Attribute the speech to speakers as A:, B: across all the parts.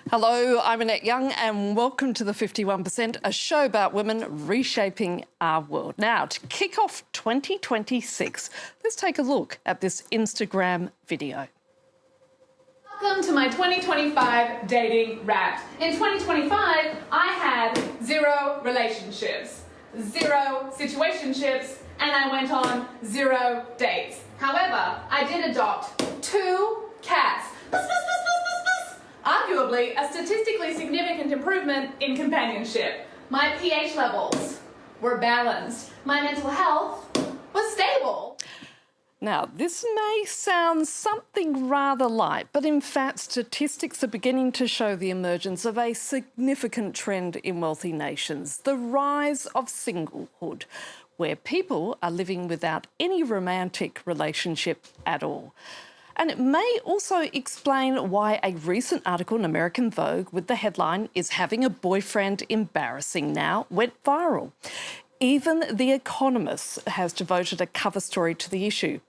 A: Hello, I'm Annette Young and welcome to the 51%, a show about women reshaping our world. Now, to kick off 2026, let's take a look at this Instagram video.
B: Welcome to my 2025 dating wrap. In 2025, I had 0 relationships, 0 situationships, and I went on 0 dates. However, I did adopt 2 cats. Arguably a statistically significant improvement in companionship. My pH levels were balanced. My mental health was stable.
A: Now, this may sound something rather light, but in fact, statistics are beginning to show the emergence of a significant trend in wealthy nations, the rise of singlehood, where people are living without any romantic relationship at all. And it may also explain why a recent article in American Vogue with the headline "Is Having a Boyfriend Embarrassing Now?" went viral. Even The Economist has devoted a cover story to the issue.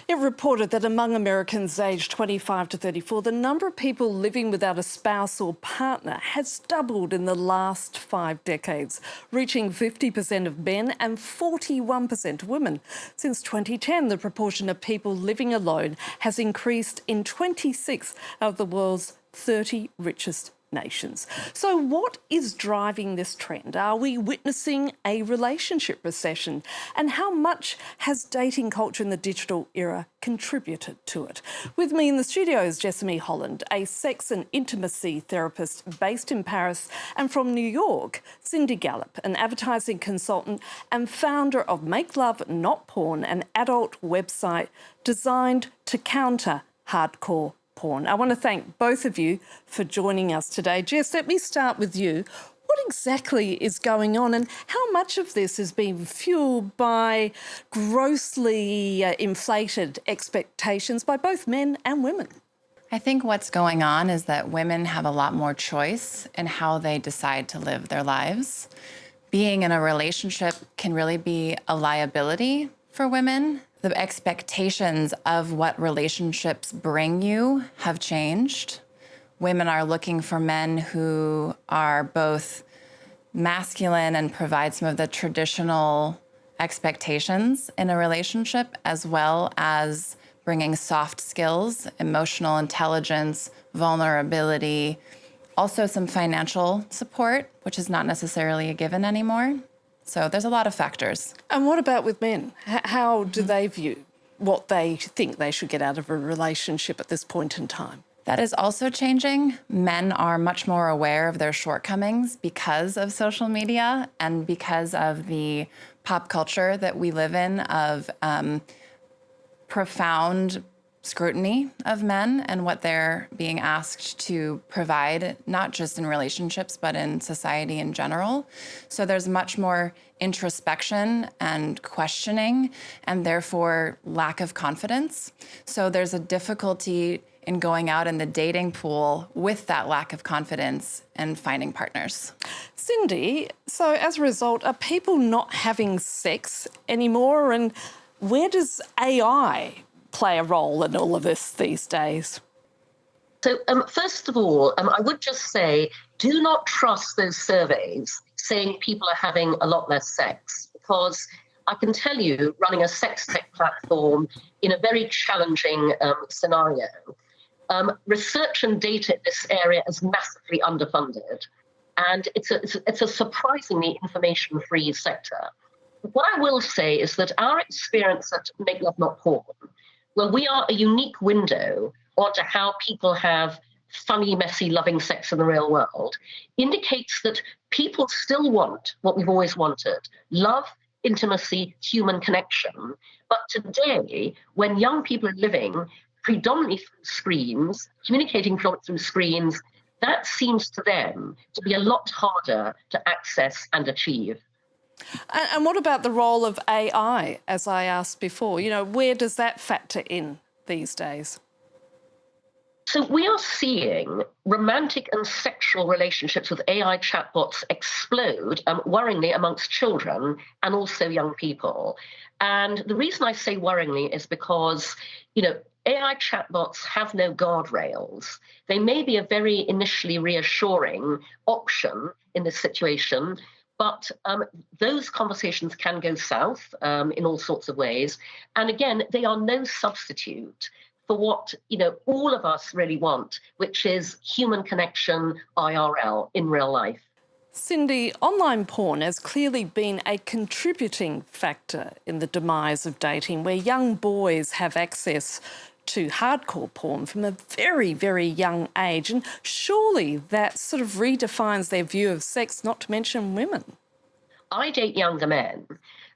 A: It reported that among Americans aged 25 to 34, the number of people living without a spouse or partner has doubled in the last 5 decades, reaching 50% of men and 41% of women. Since 2010, the proportion of people living alone has increased in 26 of the world's 30 richest nations. So what is driving this trend? Are we witnessing a relationship recession? And how much has dating culture in the digital era contributed to it? With me in the studio is Jessamy Holland, a sex and intimacy therapist based in Paris, and from New York, Cindy Gallop, an advertising consultant and founder of Make Love Not Porn, an adult website designed to counter hardcore porn. I want to thank both of you for joining us today. Jess, let me start with you. What exactly is going on and how much of this is being fueled by grossly inflated expectations by both men and women?
C: I think what's going on is that women have a lot more choice in how they decide to live their lives. Being in a relationship can really be a liability for women. The expectations of what relationships bring you have changed. Women are looking for men who are both masculine and provide some of the traditional expectations in a relationship, as well as bringing soft skills, emotional intelligence, vulnerability, also some financial support, which is not necessarily a given anymore. So there's a lot of factors.
A: And what about with men? How do they view what they think they should get out of a relationship at this point in time?
C: That is also changing. Men are much more aware of their shortcomings because of social media and because of the pop culture that we live in of profound scrutiny of men and what they're being asked to provide, not just in relationships, but in society in general. So there's much more introspection and questioning, and therefore lack of confidence. So there's a difficulty in going out in the dating pool with that lack of confidence and finding partners.
A: Cindy, so as a result, are people not having sex anymore? And where does AI play a role in all of this these days?
D: So first of all, I would just say, do not trust those surveys saying people are having a lot less sex, because I can tell you, running a sex tech platform in a very challenging scenario, research and data in this area is massively underfunded, and it's a surprisingly information-free sector. What I will say is that our experience at Make Love Not Porn, well, we are a unique window onto how people have funny, messy, loving sex in the real world, indicates that people still want what we've always wanted: love, intimacy, human connection. But today, when young people are living predominantly through screens, communicating predominantly through screens, that seems to them to be a lot harder to access and achieve.
A: And what about the role of AI, as I asked before? You know, where does that factor in these days?
D: So we are seeing romantic and sexual relationships with AI chatbots explode, worryingly, amongst children and also young people. And the reason I say worryingly is because, AI chatbots have no guardrails. They may be a very initially reassuring option in this situation, but those conversations can go south in all sorts of ways. And again, they are no substitute for what all of us really want, which is human connection, IRL, in real life.
A: Cindy, online porn has clearly been a contributing factor in the demise of dating, where young boys have access to hardcore porn from a very, very young age. And surely that sort of redefines their view of sex, not to mention women.
D: I date younger men,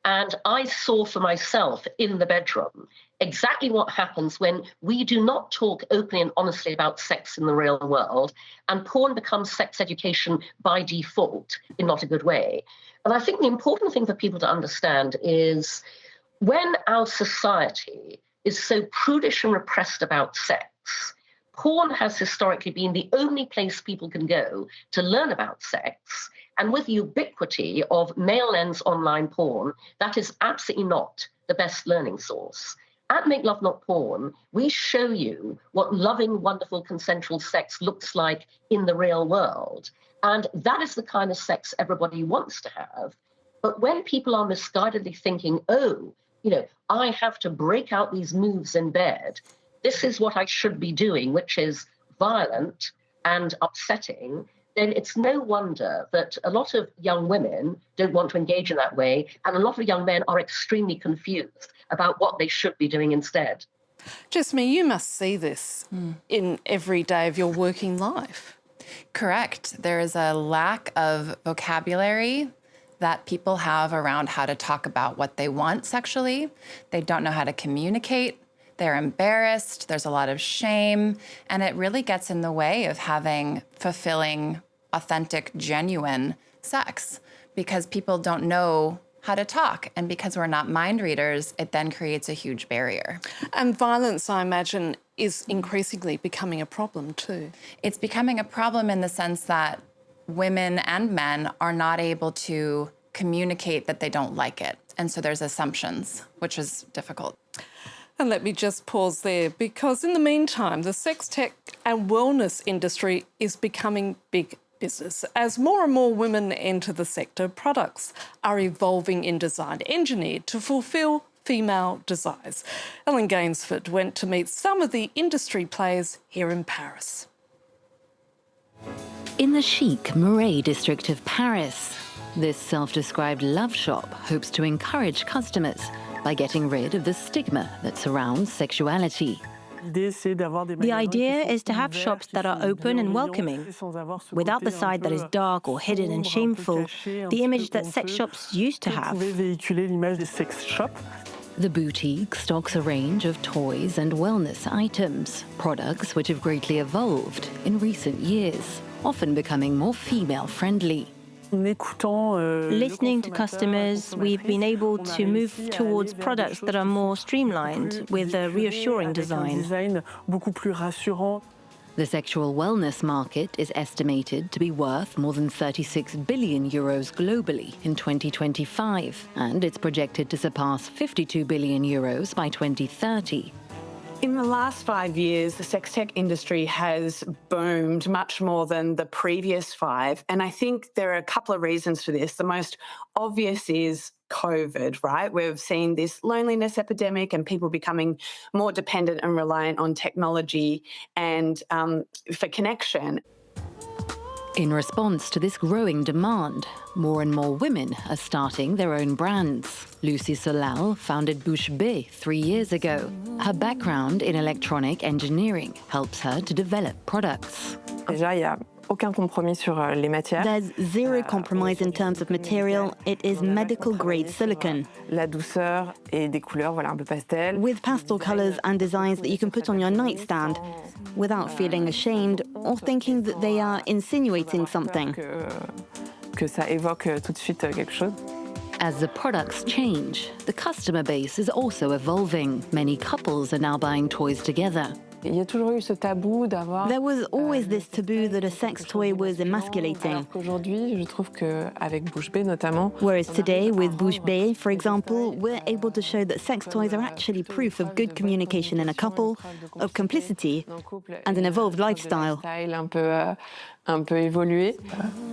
D: and I saw for myself in the bedroom exactly what happens when we do not talk openly and honestly about sex in the real world, and porn becomes sex education by default in not a good way. And I think the important thing for people to understand is when our society is so prudish and repressed about sex, porn has historically been the only place people can go to learn about sex. And with the ubiquity of male lens online porn, that is absolutely not the best learning source. At Make Love Not Porn, we show you what loving, wonderful, consensual sex looks like in the real world. And that is the kind of sex everybody wants to have. But when people are misguidedly thinking, I have to break out these moves in bed, this is what I should be doing, which is violent and upsetting, then it's no wonder that a lot of young women don't want to engage in that way, and a lot of young men are extremely confused about what they should be doing instead.
A: Jessamy, you must see this in every day of your working life.
C: Correct. There is a lack of vocabulary that people have around how to talk about what they want sexually. They don't know how to communicate. They're embarrassed. There's a lot of shame. And it really gets in the way of having fulfilling, authentic, genuine sex because people don't know how to talk. And because we're not mind readers, it then creates a huge barrier.
A: And violence, I imagine, is increasingly becoming a problem too.
C: It's becoming a problem in the sense that women and men are not able to communicate that they don't like it. And so there's assumptions, which is difficult.
A: And let me just pause there, because in the meantime, the sex tech and wellness industry is becoming big business. As more and more women enter the sector, products are evolving in design, engineered to fulfil female desires. Ellen Gainsford went to meet some of the industry players here in Paris.
E: In the chic Marais district of Paris, this self-described love shop hopes to encourage customers by getting rid of the stigma that surrounds sexuality.
F: The idea is to have shops that are open and welcoming, without the side that is dark or hidden and shameful, the image that sex shops used to have.
E: The boutique stocks a range of toys and wellness items, products which have greatly evolved in recent years, often becoming more female-friendly.
F: Listening to customers, we've been able to move towards products that are more streamlined, with a reassuring design.
E: The sexual wellness market is estimated to be worth more than 36 billion euros globally in 2025, and it's projected to surpass 52 billion euros by 2030.
G: In the last 5 years, the sex tech industry has boomed much more than the previous 5. And I think there are a couple of reasons for this. The most obvious is COVID, right? We've seen this loneliness epidemic and people becoming more dependent and reliant on technology and for connection.
E: In response to this growing demand, more and more women are starting their own brands. Lucy Solal founded Bouche Bée 3 years ago. Her background in electronic engineering helps her to develop products.
F: There's zero compromise in terms of material. It is medical-grade silicone. With pastel colors and designs that you can put on your nightstand without feeling ashamed or thinking that they are insinuating something.
E: As the products change, the customer base is also evolving. Many couples are now buying toys together.
G: Il y a toujours eu ce tabou d'avoir.
F: There was always this taboo that a sex toy was emasculating.
G: Alors qu'aujourd'hui, je trouve qu'avec Bouche Bée notamment.
F: Whereas today, with Bouche Bée, for example, we're able to show that sex toys are actually proof of good communication in a couple, of complicity, and an evolved lifestyle.
G: Un peu évolué.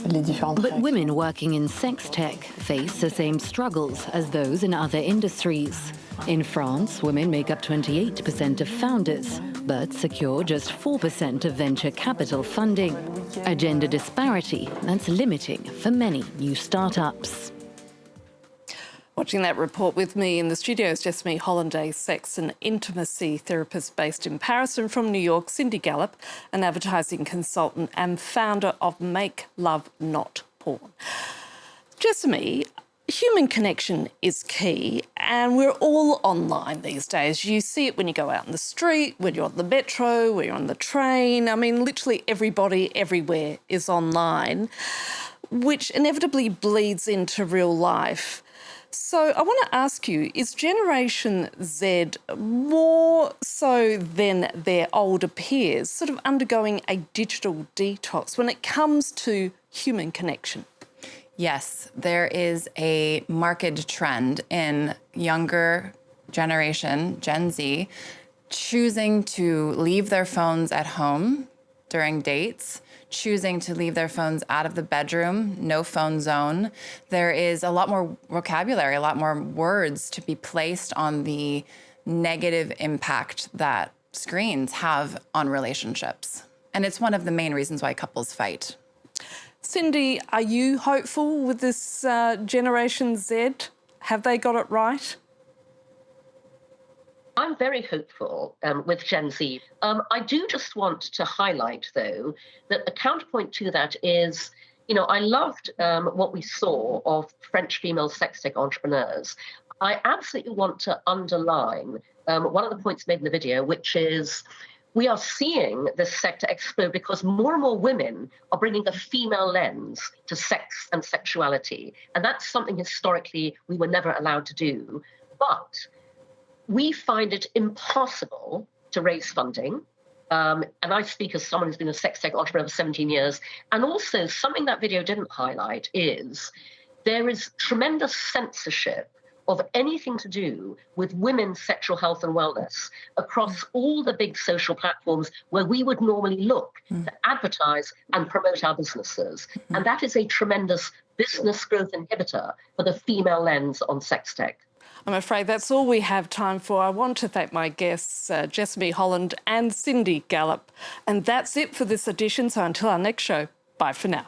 G: Les différentes.
E: But women working in sex tech face the same struggles as those in other industries. In France, women make up 28% of founders, but secure just 4% of venture capital funding. A gender disparity that's limiting for many new startups.
A: Watching that report with me in the studio is Jessamy Holland, a sex and intimacy therapist based in Paris, and from New York, Cindy Gallop, an advertising consultant and founder of Make Love Not Porn. Jessamy, human connection is key, and we're all online these days. You see it when you go out in the street, when you're on the metro, when you're on the train. I mean, literally everybody everywhere is online, which inevitably bleeds into real life. So I want to ask you, is Generation Z more so than their older peers sort of undergoing a digital detox when it comes to human connection?
C: Yes, there is a marked trend in younger generation, Gen Z, choosing to leave their phones at home during dates, choosing to leave their phones out of the bedroom, no phone zone. There is a lot more vocabulary, a lot more words to be placed on the negative impact that screens have on relationships. And it's one of the main reasons why couples fight.
A: Cindy, are you hopeful with this Generation Z? Have they got it right?
D: I'm very hopeful with Gen Z. I do just want to highlight, though, that the counterpoint to that is, I loved what we saw of French female sex tech entrepreneurs. I absolutely want to underline one of the points made in the video, which is we are seeing this sector explode because more and more women are bringing a female lens to sex and sexuality. And that's something historically we were never allowed to do. But we find it impossible to raise funding. And I speak as someone who's been a sex tech entrepreneur for 17 years. And also something that video didn't highlight is there is tremendous censorship of anything to do with women's sexual health and wellness across all the big social platforms where we would normally look to advertise and promote our businesses. And that is a tremendous business growth inhibitor for the female lens on sex tech.
A: I'm afraid that's all we have time for. I want to thank my guests, Jessamy Holland and Cindy Gallop. And that's it for this edition. So until our next show, bye for now.